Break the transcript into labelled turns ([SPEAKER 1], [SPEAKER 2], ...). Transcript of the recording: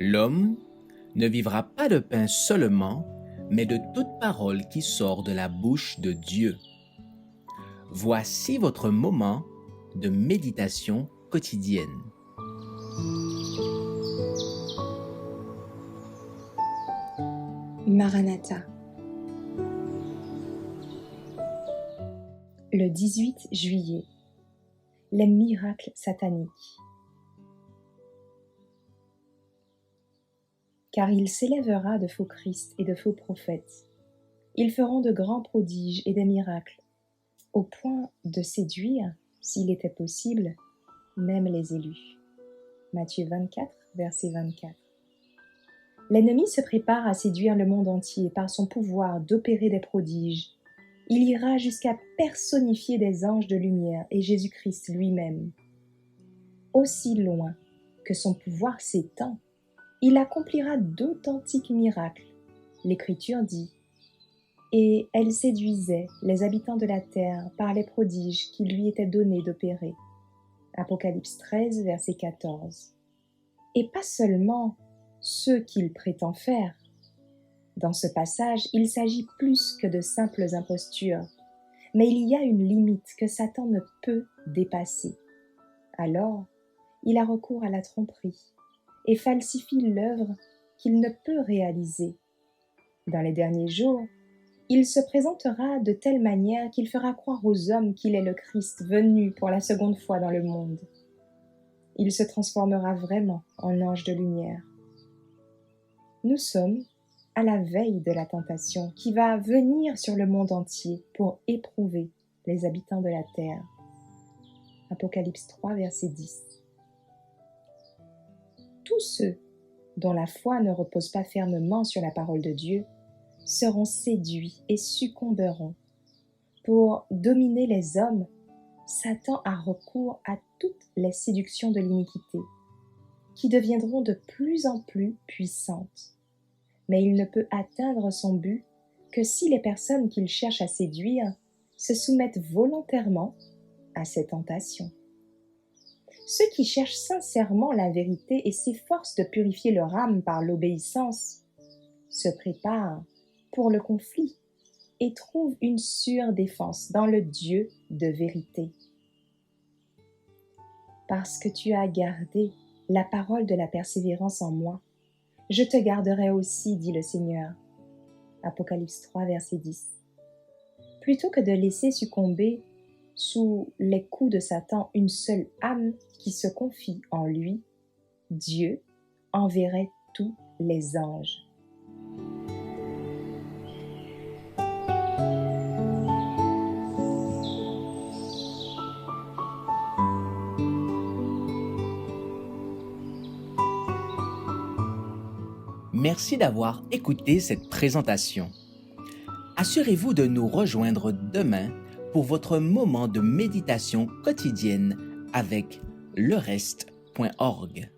[SPEAKER 1] L'homme ne vivra pas de pain seulement, mais de toute parole qui sort de la bouche de Dieu. Voici votre moment de méditation quotidienne.
[SPEAKER 2] Maranatha. Le 18 juillet, les miracles sataniques. Car il s'élèvera de faux Christ et de faux prophètes. Ils feront de grands prodiges et des miracles, au point de séduire, s'il était possible, même les élus. Matthieu 24, verset 24. L'ennemi se prépare à séduire le monde entier par son pouvoir d'opérer des prodiges. Il ira jusqu'à personnifier des anges de lumière et Jésus-Christ lui-même. Aussi loin que son pouvoir s'étend, il accomplira d'authentiques miracles. L'Écriture dit « Et elle séduisait les habitants de la terre par les prodiges qui lui étaient donnés d'opérer. » Apocalypse 13, verset 14. Et pas seulement ceux qu'il prétend faire. Dans ce passage, il s'agit plus que de simples impostures, mais il y a une limite que Satan ne peut dépasser. Alors, il a recours à la tromperie et falsifie l'œuvre qu'il ne peut réaliser. Dans les derniers jours, il se présentera de telle manière qu'il fera croire aux hommes qu'il est le Christ venu pour la seconde fois dans le monde. Il se transformera vraiment en ange de lumière. Nous sommes à la veille de la tentation qui va venir sur le monde entier pour éprouver les habitants de la terre. Apocalypse 3, verset 10. Tous ceux dont la foi ne repose pas fermement sur la parole de Dieu seront séduits et succomberont. Pour dominer les hommes, Satan a recours à toutes les séductions de l'iniquité, qui deviendront de plus en plus puissantes. Mais il ne peut atteindre son but que si les personnes qu'il cherche à séduire se soumettent volontairement à ces tentations. Ceux qui cherchent sincèrement la vérité et s'efforcent de purifier leur âme par l'obéissance se préparent pour le conflit et trouvent une sûre défense dans le Dieu de vérité. Parce que tu as gardé la parole de la persévérance en moi, je te garderai aussi, dit le Seigneur. Apocalypse 3, verset 10. Plutôt que de laisser succomber sous les coups de Satan une seule âme qui se confie en lui, Dieu enverrait tous les anges.
[SPEAKER 1] Merci d'avoir écouté cette présentation. Assurez-vous de nous rejoindre demain pour votre moment de méditation quotidienne avec lereste.org.